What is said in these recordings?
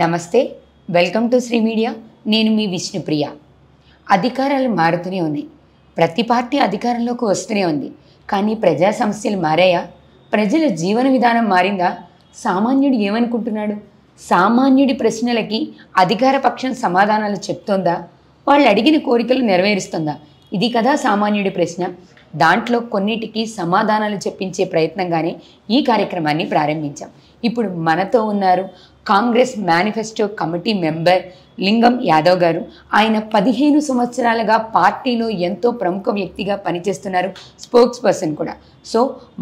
నమస్తే, welcome to Shri media. నేను మీ విష్ణుప్రియ. అధికారాలు మారుతూనే ఉన్నాయి. ప్రతి పార్టీ అధికారంలోకి వస్తూనే ఉంది. కానీ ప్రజా సమస్యలు మారాయా? ప్రజల జీవన విధానం మారిందా? సామాన్యుడు ఏమనుకుంటున్నాడు? సామాన్యుడి ప్రశ్నలకి అధికార పక్షం సమాధానాలు చెప్తోందా? వాళ్ళు అడిగిన కోరికలు నెరవేరుస్తుందా? ఇది కదా సామాన్యుడి ప్రశ్న. దాంట్లో కొన్నిటికి సమాధానాలు చెప్పించే ప్రయత్నంగానే ఈ కార్యక్రమాన్ని ప్రారంభించాం. ఇప్పుడు మనతో ఉన్నారు కాంగ్రెస్ మేనిఫెస్టో కమిటీ మెంబర్ లింగం యాదవ్ గారు. ఆయన 15 సంవత్సరాలుగా పార్టీలో ఎంతో ప్రముఖ వ్యక్తిగా పనిచేస్తున్నారు, స్పోక్స్ పర్సన్ కూడా. సో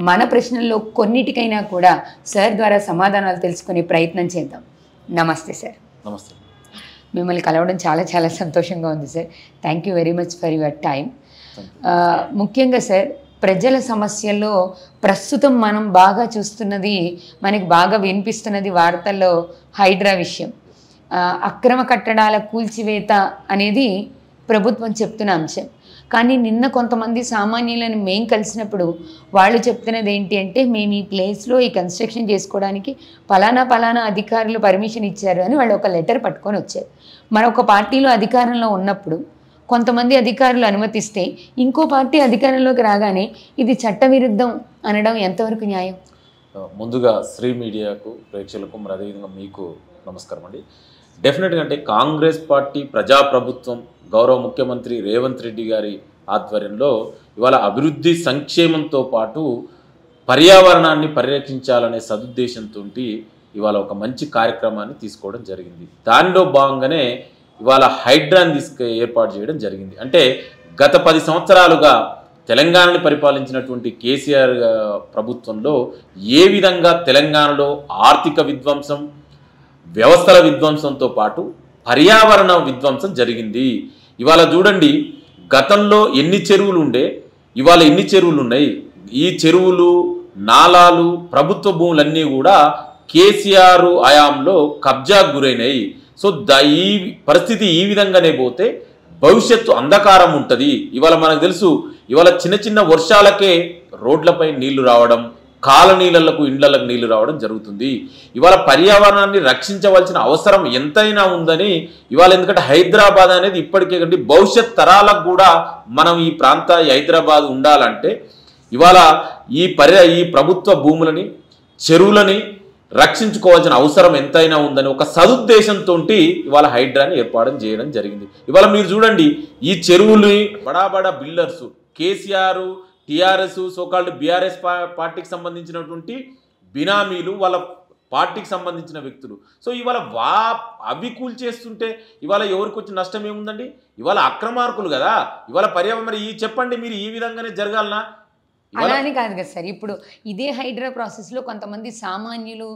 మన ప్రశ్నల్లో కొన్నిటికైనా కూడా సార్ ద్వారా సమాధానాలు తెలుసుకునే ప్రయత్నం చేద్దాం. నమస్తే సార్. నమస్తే. మిమ్మల్ని కలవడం చాలా చాలా సంతోషంగా ఉంది sir. Thank you very much for your time. ముఖ్యంగా సార్, ప్రజల సమస్యల్లో ప్రస్తుతం మనం బాగా చూస్తున్నది, మనకి బాగా వినిపిస్తున్నది వార్తల్లో హైడ్రా విషయం. అక్రమ కట్టడాల కూల్చివేత అనేది ప్రభుత్వం చెప్తున్న అంశం. కానీ నిన్న కొంతమంది సామాన్యులను మేము కలిసినప్పుడు వాళ్ళు చెప్తున్నది ఏంటి అంటే, మేము ఈ ప్లేస్లో ఈ కన్స్ట్రక్షన్ చేసుకోవడానికి పలానా అధికారులు పర్మిషన్ ఇచ్చారు అని వాళ్ళు ఒక లెటర్ పట్టుకొని వచ్చారు. మరొక పార్టీలో అధికారంలో ఉన్నప్పుడు కొంతమంది అధికారులు అనుమతిస్తే ఇంకో పార్టీ అధికారంలోకి రాగానే ఇది చట్టవిరుద్ధం అనడం ఎంతవరకు న్యాయం? ముందుగా శ్రీ మీడియాకు, ప్రేక్షకులకు, మరి అదేవిధంగా మీకు నమస్కారం అండి. డెఫినెట్గా అంటే కాంగ్రెస్ పార్టీ ప్రజాప్రభుత్వం గౌరవ ముఖ్యమంత్రి రేవంత్ రెడ్డి గారి ఆధ్వర్యంలో ఇవాళ అభివృద్ధి సంక్షేమంతో పాటు పర్యావరణాన్ని పరిరక్షించాలనే సదుద్దేశంతో ఇవాళ ఒక మంచి కార్యక్రమాన్ని తీసుకోవడం జరిగింది. దానిలో భాగంగానే ఇవాళ హైడ్రాని ఏర్పాటు చేయడం జరిగింది. అంటే గత 10 సంవత్సరాలుగా తెలంగాణని పరిపాలించినటువంటి కేసీఆర్ ప్రభుత్వంలో ఏ విధంగా తెలంగాణలో ఆర్థిక విధ్వంసం, వ్యవస్థల విధ్వంసంతో పాటు పర్యావరణ విధ్వంసం జరిగింది. ఇవాళ చూడండి, గతంలో ఎన్ని చెరువులు ఉండే, ఇవాళ ఎన్ని చెరువులు ఉన్నాయి. ఈ చెరువులు, నాలాలు, ప్రభుత్వ భూములన్నీ కూడా కేసీఆర్ హయాంలో కబ్జాకు గురైనాయి. సో ఈ పరిస్థితి ఈ విధంగానే పోతే భవిష్యత్తు అంధకారం ఉంటుంది. ఇవాళ మనకు తెలుసు, ఇవాళ చిన్న చిన్న వర్షాలకే రోడ్లపై నీళ్లు రావడం, కాలనీలకు, ఇండ్లకు నీళ్లు రావడం జరుగుతుంది. ఇవాళ పర్యావరణాన్ని రక్షించవలసిన అవసరం ఎంతైనా ఉందని ఇవాళ, ఎందుకంటే హైదరాబాద్ అనేది ఇప్పటికే కంటే భవిష్యత్ తరాలకు కూడా మనం ఈ హైదరాబాద్ ఉండాలంటే ఇవాళ ఈ ప్రభుత్వ భూములని, చెరువులని రక్షించుకోవాల్సిన అవసరం ఎంతైనా ఉందని ఒక సదుద్దేశంతో ఇవాళ హైడ్రాని ఏర్పాటు చేయడం జరిగింది. ఇవాళ మీరు చూడండి, ఈ చెరువులు బడా builders, KCR, TRS, so called BRS పార్టీకి సంబంధించినటువంటి బినామీలు, వాళ్ళ పార్టీకి సంబంధించిన వ్యక్తులు. సో ఇవాళ అవి కూల్చేస్తుంటే ఇవాళ ఎవరికి వచ్చి నష్టం ఏముందండి? ఇవాళ అక్రమార్కులు కదా. ఇవాళ పర్యావరణ మరి చెప్పండి, మీరు ఈ విధంగానే జరగాలనా? అలానే కాదు కదా సార్. ఇప్పుడు ఇదే హైడ్రా ప్రాసెస్లో కొంతమంది సామాన్యులు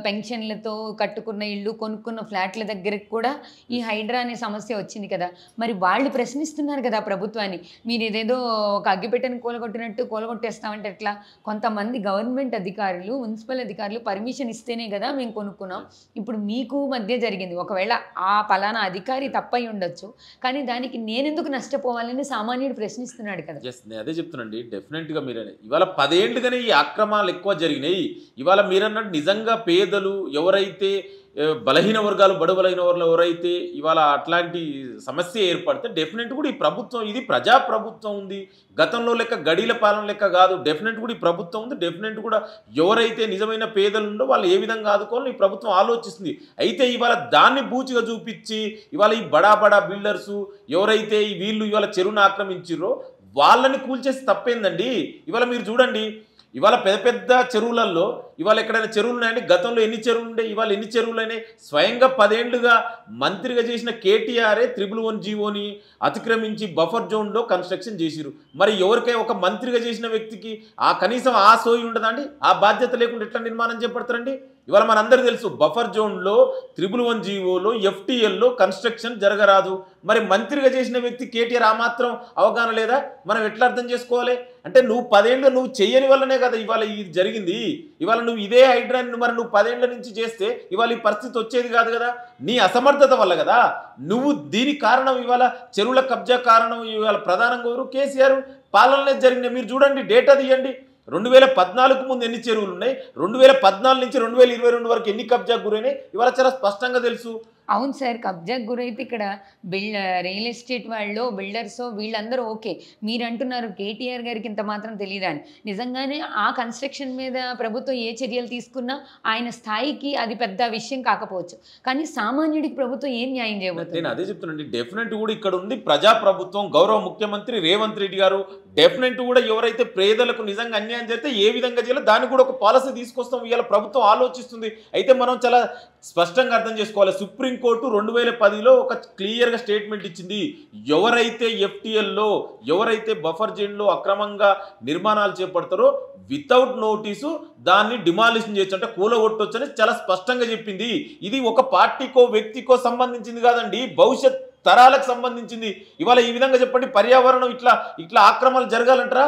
పెన్షన్లతో కట్టుకున్న ఇళ్ళు, కొనుక్కున్న ఫ్లాట్ల దగ్గరికి కూడా ఈ హైడ్రా అనే సమస్య వచ్చింది కదా. మరి వాళ్ళు ప్రశ్నిస్తున్నారు కదా ప్రభుత్వాన్ని, మీరు ఏదేదో ఒక అగ్గిపెట్టెను కూలగొట్టేస్తామంటే ఎట్లా? కొంతమంది గవర్నమెంట్ అధికారులు, మున్సిపల్ అధికారులు పర్మిషన్ ఇస్తేనే కదా మేము కొనుక్కున్నాం. ఇప్పుడు మీకు మధ్య జరిగింది, ఒకవేళ ఆ పలానా అధికారి తప్పై ఉండొచ్చు, కానీ దానికి నేనెందుకు నష్టపోవాలని సామాన్యుడు ప్రశ్నిస్తున్నాడు కదా. అదే చెప్తున్నాండి. డెఫినెట్గా ఇవాళ 10 ఏళ్ళుగానే ఈ అక్రమాలు ఎక్కువ జరిగినాయి. ఇవాళ మీరన్నట్టు నిజంగా పేదలు ఎవరైతే, బలహీన వర్గాలు, బలహీన వర్గాలు ఎవరైతే ఇవాళ అట్లాంటి సమస్య ఏర్పడితే డెఫినెట్ కూడా ఈ ప్రభుత్వం, ఇది ప్రజా ప్రభుత్వం ఉంది, గతంలో లెక్క గడీల పాలన లెక్క కాదు. డెఫినెట్ కూడా ఈ ప్రభుత్వం ఉంది. డెఫినెట్ కూడా ఎవరైతే నిజమైన పేదలు ఉందో వాళ్ళు ఏ విధంగా ఆదుకోవాలని ఈ ప్రభుత్వం ఆలోచిస్తుంది. అయితే ఇవాళ దాన్ని బూచిగా చూపించి ఇవాళ ఈ బడా బిల్డర్సు ఎవరైతే వీళ్ళు ఇవాళ చెరువును ఆక్రమించిర్రో వాళ్ళని కూల్చేసి తప్పేందండి. ఇవాళ మీరు చూడండి, ఇవాళ పెద్ద చెరువులలో ఇవాళ ఎక్కడైనా చెరువులు ఉన్నాయండి? గతంలో ఎన్ని చెరువులు ఉండే, ఇవాళ ఎన్ని చెరువులు అయినాయి? స్వయంగా 10 ఏళ్లుగా మంత్రిగా చేసిన కేటీఆరే 111 జీవోని అతిక్రమించి బఫర్ జోన్లో కన్స్ట్రక్షన్ చేసిరు. మరి ఎవరికై ఒక మంత్రిగా చేసిన వ్యక్తికి కనీసం ఆ సోయి ఉండదండి? ఆ బాధ్యత లేకుండా ఎట్లా నిర్మాణం చేపడతారండి? ఇవాళ మనందరికీ తెలుసు, బఫర్ జోన్లో 111 జీవోలో FTLలో కన్స్ట్రక్షన్ జరగరాదు. మరి మంత్రిగా చేసిన వ్యక్తి కేటీఆర్ ఆ మాత్రం అవగాహన లేదా? మనం ఎట్లా అర్థం చేసుకోవాలి? అంటే నువ్వు 10 ఏళ్ళు నువ్వు చెయ్యని వల్లనే కదా ఇవాళ ఇది జరిగింది. ఇవాళ నువ్వు ఇదే హైడ్రాని మరి నువ్వు 10 ఏళ్ల నుంచి చేస్తే ఇవాళ ఈ పరిస్థితి వచ్చేది కాదు కదా. నీ అసమర్థత వల్ల కదా. నువ్వు దీనికి కారణం ఇవాళ చెరువుల కబ్జా కారణం ఇవాళ ప్రధానంగా కేసీఆర్ పాలననే జరిగినాయి. మీరు చూడండి, డేటా తీయండి. 2014 ముందు ఎన్ని చెరువులు ఉన్నాయి, 2014 నుంచి 2022 వరకు ఎన్ని కబ్జాకు గురైనాయి ఇవాళ చాలా స్పష్టంగా తెలుసు. అవును సార్, కబ్జాకు గురైతే ఇక్కడ రియల్ ఎస్టేట్ వాళ్ళు, బిల్డర్స్ వీళ్ళందరూ ఓకే. మీరు అంటున్నారు కేటీఆర్ గారికి ఇంత మాత్రం తెలియదా అని. నిజంగానే ఆ కన్స్ట్రక్షన్ మీద ప్రభుత్వం ఏ చర్యలు తీసుకున్నా ఆయన స్థాయికి అది పెద్ద విషయం కాకపోవచ్చు, కానీ సామాన్యుడికి ప్రభుత్వం ఏం న్యాయం చేయబోతుంది? నేను అదే చెప్తున్నాను. డెఫినెట్ కూడా ఇక్కడ ఉంది ప్రజా ప్రభుత్వం, గౌరవ ముఖ్యమంత్రి రేవంత్ రెడ్డి గారు. డెఫినెట్ కూడా ఎవరైతే పేదలకు నిజంగా అన్యాయం చేస్తే ఏ విధంగా చేయాలో దానికి కూడా ఒక పాలసీ తీసుకొస్తాం. ఇవాళ ప్రభుత్వం ఆలోచిస్తుంది. అయితే మనం చాలా స్పష్టంగా అర్థం చేసుకోవాలి. సుప్రీంకోర్టు 2010లో ఒక క్లియర్గా స్టేట్మెంట్ ఇచ్చింది. ఎవరైతే ఎఫ్టీఎల్లో, ఎవరైతే బఫర్ జోన్లో అక్రమంగా నిర్మాణాలు చేపడతారో వితౌట్ నోటీసు దాన్ని డిమాలిషన్ చేయొచ్చు, అంటే కూలగొట్టొచ్చు అని చాలా స్పష్టంగా చెప్పింది. ఇది ఒక పార్టీకో వ్యక్తికో సంబంధించింది కాదండి, భవిష్యత్ తరాలకు సంబంధించింది. ఇవాళ ఈ విధంగా చెప్పండి, పర్యావరణం ఇట్లా ఆక్రమణలు జరగాలంటారా?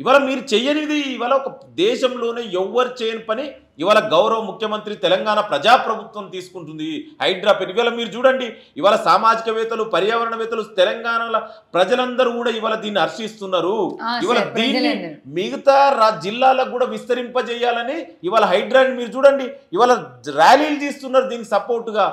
ఇవాళ మీరు చెయ్యనిది, ఇవాళ ఒక దేశంలోనే ఎవ్వరు చేయని పని ఇవాళ గౌరవ ముఖ్యమంత్రి తెలంగాణ ప్రజాప్రభుత్వం తీసుకుంటుంది. హైడ్రా పెట్టి ఇవాళ మీరు చూడండి, ఇవాళ సామాజికవేత్తలు, పర్యావరణవేత్తలు, తెలంగాణలో ప్రజలందరూ కూడా ఇవాళ దీన్ని హర్షిస్తున్నారు. ఇవాళ దీన్ని మిగతా జిల్లాలకు కూడా విస్తరింపజేయాలని ఇవాళ హైడ్రాని మీరు చూడండి, ఇవాళ ర్యాలీలు తీస్తున్నారు దీనికి సపోర్టుగా.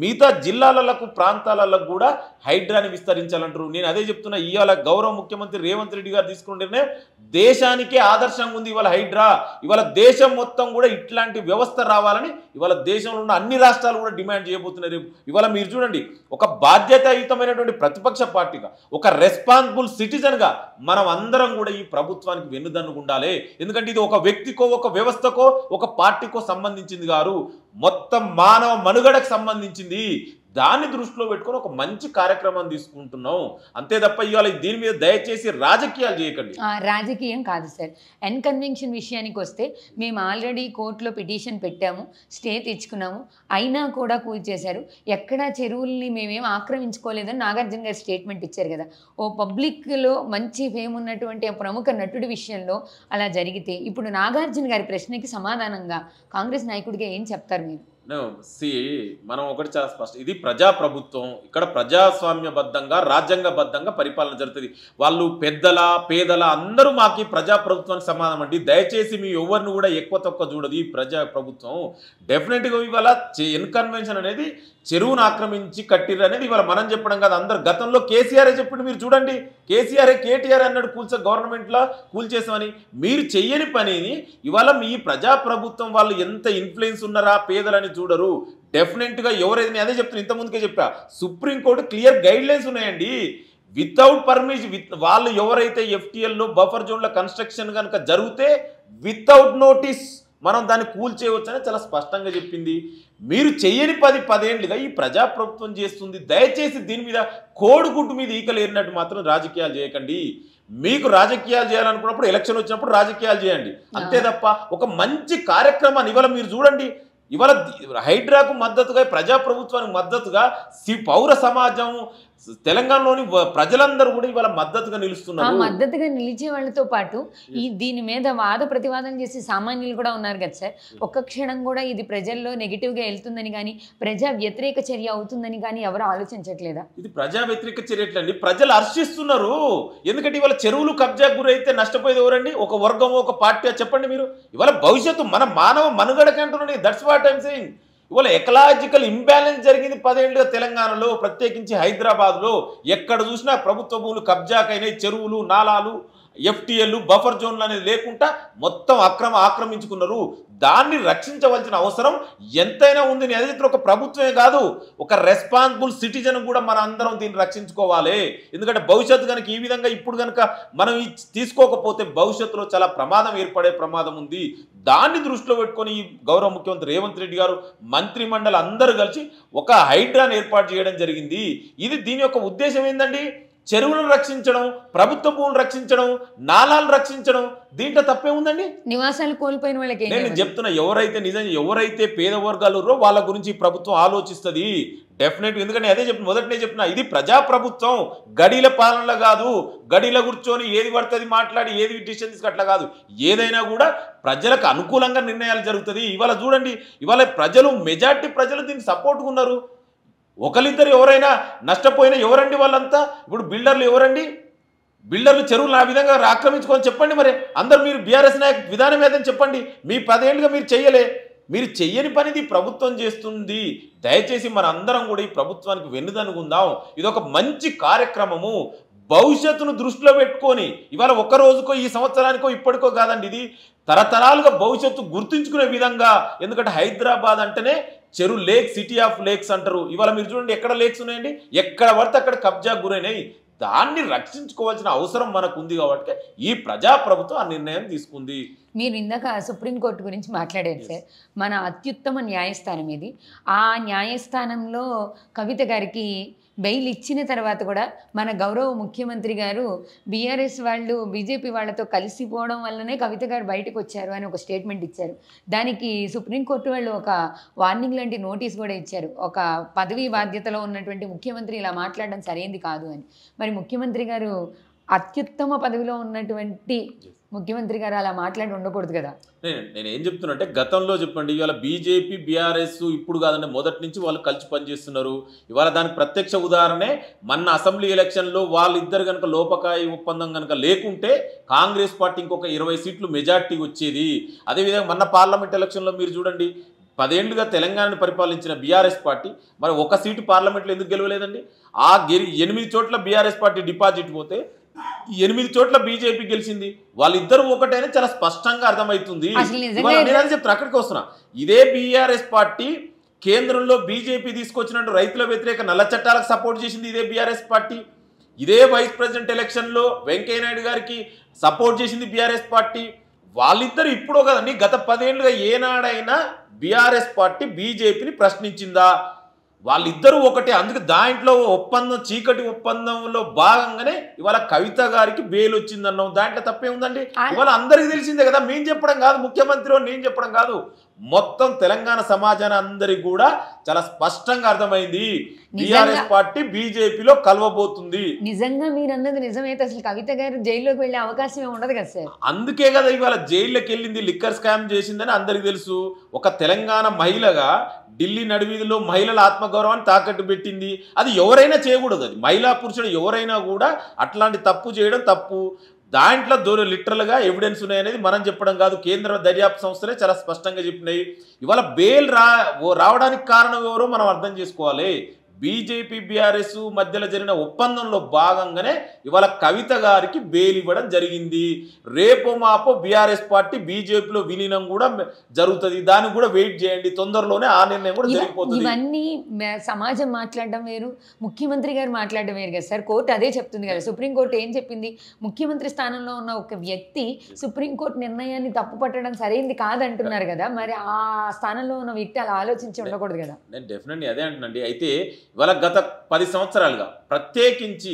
మిగతా జిల్లాలకు, ప్రాంతాలకు కూడా హైడ్రాని విస్తరించాలంటారు. నేను అదే చెప్తున్నా, ఇవాళ గౌరవ ముఖ్యమంత్రి రేవంత్ రెడ్డి గారు తీసుకున్న నిర్ణయం దేశానికే ఆదర్శంగా ఉంది. ఇవాళ హైడ్రా, ఇవాళ దేశం మొత్తం కూడా ఇట్లాంటి వ్యవస్థ రావాలని ఇవాళ దేశంలో ఉన్న అన్ని రాష్ట్రాలు కూడా డిమాండ్ చేయబోతున్నారు. ఇవాళ మీరు చూడండి, ఒక బాధ్యతాయుతమైనటువంటి ప్రతిపక్ష పార్టీగా, ఒక రెస్పాన్సిబుల్ సిటిజన్గా మనం అందరం కూడా ఈ ప్రభుత్వానికి వెన్నుదన్నుగా ఉండాలి. ఎందుకంటే ఇది ఒక వ్యక్తికో, ఒక వ్యవస్థకో, ఒక పార్టీకో సంబంధించింది కాదు, మొత్తం మానవ మనుగడకు సంబంధించింది. దాన్ని దృష్టిలో పెట్టుకొని ఒక మంచి కార్యక్రమం తీసుకుంటున్నాం అంతే తప్ప ఇవాళ దీని మీద దయచేసి రాజకీయాలు చేయకండి. రాజకీయం కాదు సార్. ఎన్ కన్వెన్షన్ విషయానికి వస్తే మేము ఆల్రెడీ కోర్టులో పిటిషన్ పెట్టాము, స్టే తెచ్చుకున్నాము, అయినా కూడా కూల్చేశారు. ఎక్కడా చెరువుల్ని మేమేం ఆక్రమించుకోలేదని నాగార్జున గారు స్టేట్మెంట్ ఇచ్చారు కదా. ఓ పబ్లిక్లో మంచి ఫేమ్ ఉన్నటువంటి ప్రముఖ నటుడి విషయంలో అలా జరిగితే ఇప్పుడు నాగార్జున గారి ప్రశ్నకి సమాధానంగా కాంగ్రెస్ నాయకుడిగా ఏం చెప్తారు మీరు? మనం ఒకటి చాలా స్పష్టం, ఇది ప్రజాప్రభుత్వం, ఇక్కడ ప్రజాస్వామ్యబద్ధంగా రాజ్యాంగబద్ధంగా పరిపాలన జరుగుతుంది. వాళ్ళు పెద్దల పేదల అందరూ మాకు ప్రజాప్రభుత్వానికి సమానం అండి. దయచేసి మీ ఎవరిని కూడా ఎక్కువ తక్కువ చూడదు ఈ ప్రజాప్రభుత్వం. డెఫినెట్గా ఇవాళ ఎన్కన్వెన్షన్ అనేది చెరువును ఆక్రమించి కట్టిర్రు అనేది ఇవాళ మనం చెప్పడం కాదు, అందరు గతంలో కేసీఆర్ చెప్పిండు. మీరు చూడండి, కేటీఆర్ అన్నాడు గవర్నమెంట్లో కూల్చేసామని. మీరు చెయ్యని పనిని ఇవాళ మీ ప్రజాప్రభుత్వం వాళ్ళు ఎంత ఇన్ఫ్లుయెన్స్ ఉన్నారా పేదలని చూడరు. డెఫినెట్గా ఎవరైతే, అదే చెప్తున్నా, ఇంతకుముందుకే చెప్పా, సుప్రీంకోర్టు క్లియర్ గైడ్ లైన్స్ ఉన్నాయండి. వితౌట్ పర్మిషన్ వాళ్ళు ఎవరైతే ఎఫ్టీఎల్లో బఫర్ జోన్ల కన్స్ట్రక్షన్ కనుక జరిగితే వితౌట్ నోటీస్ మనం దాన్ని కూల్చేయవచ్చని చాలా స్పష్టంగా చెప్పింది. మీరు చెయ్యని 10 ఏళ్ళుగా ఈ ప్రజాప్రభుత్వం చేస్తుంది. దయచేసి దీని మీద కోడిగుడ్డు మీద ఈకలేరినట్టు మాత్రం రాజకీయాలు చేయకండి. మీకు రాజకీయాలు చేయాలనుకున్నప్పుడు ఎలక్షన్ వచ్చినప్పుడు రాజకీయాలు చేయండి, అంతే తప్ప ఒక మంచి కార్యక్రమాన్ని ఇవాళ మీరు చూడండి. ఇవాళ హైడ్రాకు మద్దతుగా, ప్రజాప్రభుత్వానికి మద్దతుగా పౌర సమాజం, తెలంగాణలోని ప్రజలందరూ కూడా ఇవాళ మద్దతుగా నిలుస్తున్నారు. మద్దతుగా నిలిచే వాళ్ళతో పాటు దీని మీద వాద ప్రతివాదం చేసే సామాన్యులు కూడా ఉన్నారు కదా సార్. ఒక్క క్షణం కూడా ఇది ప్రజల్లో నెగిటివ్గా వెళ్తుందని కానీ, ప్రజా వ్యతిరేక చర్య అవుతుందని కానీ ఎవరు ఆలోచించట్లేదా? ఇది ప్రజా వ్యతిరేక చర్య ఎట్లండి? ప్రజలు హర్షిస్తున్నారు. ఎందుకంటే ఇవాళ చెరువులు కబ్జా గురైతే నష్టపోయేది ఎవరండి? ఒక వర్గం, ఒక పార్టీ? చెప్పండి మీరు. ఇవాళ భవిష్యత్తు మన మానవ మనుగడకి అంటున్నాను. That's what I'm saying. ఇవాళ ఎకలాజికల్ ఇంబ్యాలెన్స్ జరిగింది 10 ఏళ్ళుగా తెలంగాణలో, ప్రత్యేకించి హైదరాబాద్లో. ఎక్కడ చూసినా ప్రభుత్వ భూములు కబ్జాకైనాయి, చెరువులు, నాలాలు, ఎఫ్టీఎల్, బఫర్ జోన్లు అనేది లేకుండా మొత్తం ఆక్రమించుకున్నారు. దాన్ని రక్షించవలసిన అవసరం ఎంతైనా ఉంది. నేను అదే ఒక ప్రభుత్వమే కాదు, ఒక రెస్పాన్సిబుల్ సిటిజన్ కూడా మన అందరం దీన్ని రక్షించుకోవాలి. ఎందుకంటే భవిష్యత్తు కనుక ఈ విధంగా ఇప్పుడు కనుక మనం తీసుకోకపోతే భవిష్యత్తులో చాలా ప్రమాదం ఏర్పడే ప్రమాదం ఉంది. దాన్ని దృష్టిలో పెట్టుకొని ఈ గౌరవ ముఖ్యమంత్రి రేవంత్ రెడ్డి గారు, మంత్రిమండలి అందరూ కలిసి ఒక హైడ్రాను ఏర్పాటు చేయడం జరిగింది. దీని యొక్క ఉద్దేశం ఏంటండి? చెరువులను రక్షించడం, ప్రభుత్వ భూములను రక్షించడం, నాలాలు రక్షించడం. దీంట్లో తప్పే ఉందండి? నివాసాలు కోల్పోయిన వాళ్ళకి నేను చెప్తున్నా, ఎవరైతే పేద వర్గాలు ఉన్నారో వాళ్ళ గురించి ప్రభుత్వం ఆలోచిస్తుంది డెఫినెట్. ఎందుకంటే అదే మొదటనే చెప్తున్నా, ఇది ప్రజాప్రభుత్వం, గడిల పాలనలో కాదు. గడిలో కూర్చొని ఏది పడుతుంది మాట్లాడి ఏది డిసిషన్ తీసుకట్లా కాదు. ఏదైనా కూడా ప్రజలకు అనుకూలంగా నిర్ణయాలు జరుగుతుంది. ఇవాళ చూడండి, ఇవాళ మెజార్టీ ప్రజలు దీనికి సపోర్ట్గా ఉన్నారు. ఒకరిద్దరు ఎవరైనా నష్టపోయినా ఎవరండి వాళ్ళంతా? ఇప్పుడు బిల్డర్లు ఎవరండి? బిల్డర్లు చెరువులు ఆ విధంగా ఆక్రమించుకొని చెప్పండి. మరి అందరు మీరు బీఆర్ఎస్ నాయకు విధానం ఏదని చెప్పండి. మీ 10 ఏళ్ళుగా మీరు చెయ్యలే. మీరు చెయ్యని పనిది ప్రభుత్వం చేస్తుంది. దయచేసి మన అందరం కూడా ఈ ప్రభుత్వానికి వెన్నుదనుకుందాం. ఇది ఒక మంచి కార్యక్రమము. భవిష్యత్తును దృష్టిలో పెట్టుకొని ఇవాళ ఒక్క రోజుకో ఈ సంవత్సరానికో ఇప్పటికో కాదండి, ఇది తరతరాలుగా భవిష్యత్తు గుర్తుంచుకునే విధంగా. ఎందుకంటే హైదరాబాద్ అంటేనే చెరువు లేక్, సిటీ ఆఫ్ లేక్స్ అంటారు. ఇవాళ మీరు చూడండి ఎక్కడ లేక్స్ ఉన్నాయండి, ఎక్కడ పడితే అక్కడ కబ్జా గురైనాయి. దాన్ని రక్షించుకోవాల్సిన అవసరం మనకు ఉంది కాబట్టి ఈ ప్రజాప్రభుత్వం ఆ నిర్ణయం తీసుకుంది. మీరు ఇందాక సుప్రీంకోర్టు గురించి మాట్లాడారు సార్. మన అత్యుత్తమ న్యాయస్థానం ఇది. ఆ న్యాయస్థానంలో కవిత గారికి బెయిల్ ఇచ్చిన తర్వాత కూడా మన గౌరవ ముఖ్యమంత్రి గారు బీఆర్ఎస్ వాళ్ళు బీజేపీ వాళ్ళతో కలిసిపోవడం వల్లనే కవిత గారు బయటకు వచ్చారు అని ఒక స్టేట్మెంట్ ఇచ్చారు. దానికి సుప్రీంకోర్టు వాళ్ళు ఒక వార్నింగ్ లాంటి నోటీస్ కూడా ఇచ్చారు. ఒక పదవీ బాధ్యతలో ఉన్నటువంటి ముఖ్యమంత్రి ఇలా మాట్లాడడం సరైనది కాదు అని. మరి ముఖ్యమంత్రి గారు అత్యుత్తమ పదవిలో ఉన్నటువంటి ముఖ్యమంత్రి గారు అలా మాట్లాడి ఉండకూడదు కదా. నేను ఏం చెప్తున్నా గతంలో చెప్పండి, ఇవాళ బీజేపీ బీఆర్ఎస్ ఇప్పుడు కాదండి, మొదటి నుంచి వాళ్ళు కలిసి పనిచేస్తున్నారు. ఇవాళ దానికి ప్రత్యక్ష ఉదాహరణే మొన్న అసెంబ్లీ ఎలక్షన్లో వాళ్ళిద్దరు కనుక లోపకాయ ఒప్పందం కనుక లేకుంటే కాంగ్రెస్ పార్టీ ఇంకొక 20 సీట్లు మెజార్టీ వచ్చేది. అదేవిధంగా మొన్న పార్లమెంట్ ఎలక్షన్లో మీరు చూడండి, 10 ఏళ్లుగా తెలంగాణను పరిపాలించిన బీఆర్ఎస్ పార్టీ మరి ఒక సీటు పార్లమెంట్లో ఎందుకు గెలవలేదండి? ఆ 8 చోట్ల బీఆర్ఎస్ పార్టీ డిపాజిట్ పోతే 8 చోట్ల బీజేపీ గెలిచింది. వాళ్ళిద్దరూ ఒకటైనా చాలా స్పష్టంగా అర్థమవుతుంది. నేను చెప్తాను, అక్కడికి వస్తున్నా. ఇదే బీఆర్ఎస్ పార్టీ కేంద్రంలో బీజేపీ తీసుకొచ్చినట్టు రైతుల వ్యతిరేక నల్ల చట్టాలకు సపోర్ట్ చేసింది ఇదే బీఆర్ఎస్ పార్టీ. ఇదే వైస్ ప్రెసిడెంట్ ఎలక్షన్లో వెంకయ్యనాయుడు గారికి సపోర్ట్ చేసింది బీఆర్ఎస్ పార్టీ. వాళ్ళిద్దరు ఇప్పుడు కదండి, గత 10 ఏళ్ళుగా ఏనాడైనా బీఆర్ఎస్ పార్టీ బీజేపీని ప్రశ్నించిందా? వాళ్ళిద్దరూ ఒకటే. అందుకే దాంట్లో ఒప్పందం, చీకటి ఒప్పందంలో భాగంగానే ఇవాళ కవిత గారికి బెయిల్ వచ్చిందన్నాం. దాంట్లో తప్పే ఉందండి. ఇవాళ అందరికీ తెలిసిందే కదా, మేము చెప్పడం కాదు, ముఖ్యమంత్రి నేను చెప్పడం కాదు, మొత్తం తెలంగాణ సమాజాన్ని అందరికి కూడా చాలా స్పష్టంగా అర్థమైంది. బీఆర్ఎస్ పార్టీ బీజేపీలో కలవబోతుంది. నిజంగా మీరు అన్నది నిజమైతే అసలు కవిత గారు జైల్లోకి వెళ్ళే అవకాశం ఉండదు కదా సార్. అందుకే కదా ఇవాళ జైల్లోకి వెళ్ళింది, లిక్కర్ స్కామ్ చేసిందని అందరికి తెలుసు. ఒక తెలంగాణ మహిళగా ఢిల్లీ నడివీధిలో మహిళల ఆత్మగౌరవాన్ని తాకట్టు పెట్టింది. అది ఎవరైనా చేయకూడదు. అది మహిళా పురుషుడు ఎవరైనా కూడా అట్లాంటి తప్పు చేయడం తప్పు. దాంట్లో లిటరల్గా ఎవిడెన్స్ ఉన్నాయనేది మనం చెప్పడం కాదు, కేంద్ర దర్యాప్తు సంస్థలే చాలా స్పష్టంగా చెప్పినాయి. ఇవాళ బెయిల్ రావడానికి కారణం ఎవరో మనం అర్థం చేసుకోవాలి. బీజేపీ బీఆర్ఎస్ మధ్యలో జరిగిన ఒప్పందంలో భాగంగానే ఇవాళ కవిత గారికి బెయిల్ ఇవ్వడం జరిగింది. రేపో మాపో బీఆర్ఎస్ పార్టీ బీజేపీలో విలీనం కూడా జరుగుతుంది. దానికి కూడా వెయిట్ చేయండి, తొందరలోనే ఆ నిర్ణయం కూడా జరిగిపోతుంది. ఇవన్నీ సమాజం మాట్లాడడం వేరు, ముఖ్యమంత్రి గారు మాట్లాడడం వేరు కదా సార్. కోర్టు అదే చెప్తుంది కదా. సుప్రీంకోర్టు ఏం చెప్పింది? ముఖ్యమంత్రి స్థానంలో ఉన్న ఒక వ్యక్తి సుప్రీంకోర్టు నిర్ణయాన్ని తప్పు పట్టడం సరైనది కాదంటున్నారు కదా. మరి ఆ స్థానంలో ఉన్న వ్యక్తి అలా ఆలోచించి ఉండకూడదు కదా. నేను డెఫినెట్లీ అదే అంటున్నాండి. అయితే ఇవాళ గత 10 సంవత్సరాలుగా ప్రత్యేకించి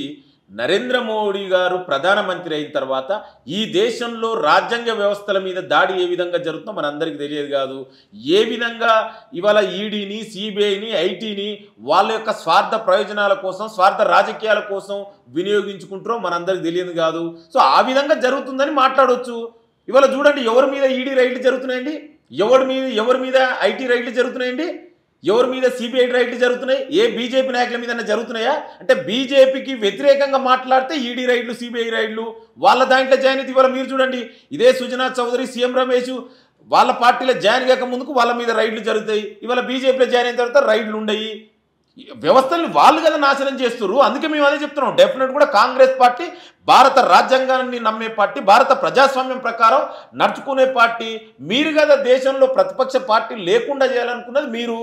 నరేంద్ర మోడీ గారు ప్రధానమంత్రి అయిన తర్వాత ఈ దేశంలో రాజ్యాంగ వ్యవస్థల మీద దాడి ఏ విధంగా జరుగుతుందో మనందరికీ తెలియదు కాదు. ఏ విధంగా ఇవాళ ఈడీని, సిబిఐని, ఐటీని వాళ్ళ యొక్క స్వార్థ ప్రయోజనాల కోసం, స్వార్థ రాజకీయాల కోసం వినియోగించుకుంటారో మనందరికీ తెలియదు కాదు. సో ఆ విధంగా జరుగుతుందని మాట్లాడవచ్చు. ఇవాళ చూడండి, ఎవరి మీద ఈడీ రైడ్లు జరుగుతున్నాయండి, ఎవరి మీద ఐటీ రైడ్లు జరుగుతున్నాయండి, ఎవరి మీద సిబిఐ రైడ్లు జరుగుతున్నాయి? ఏ బీజేపీ నాయకుల మీద జరుగుతున్నాయా? అంటే బీజేపీకి వ్యతిరేకంగా మాట్లాడితే ఈడీ రైడ్లు, సిబిఐ రైడ్లు వాళ్ళ దాంట్లో జాయిన్ అయితే ఇవాళ మీరు చూడండి, ఇదే సుజనా చౌదరి, సీఎం రమేష్ వాళ్ళ పార్టీలో జాయిన్ కాక ముందుకు వాళ్ళ మీద రైడ్లు జరుగుతాయి. ఇవాళ బీజేపీలో జాయిన్ అయిన తర్వాత రైడ్లు ఉండయి. వ్యవస్థల్ని వాళ్ళు కదా నాశనం చేస్తున్నారు. అందుకే మేము అదే చెప్తున్నాం, డెఫినెట్ కూడా కాంగ్రెస్ పార్టీ భారత రాజ్యాంగాన్ని నమ్మే పార్టీ, భారత ప్రజాస్వామ్యం ప్రకారం నడుచుకునే పార్టీ. మీరు కదా దేశంలో ప్రతిపక్ష పార్టీ లేకుండా చేయాలనుకున్నది మీరు,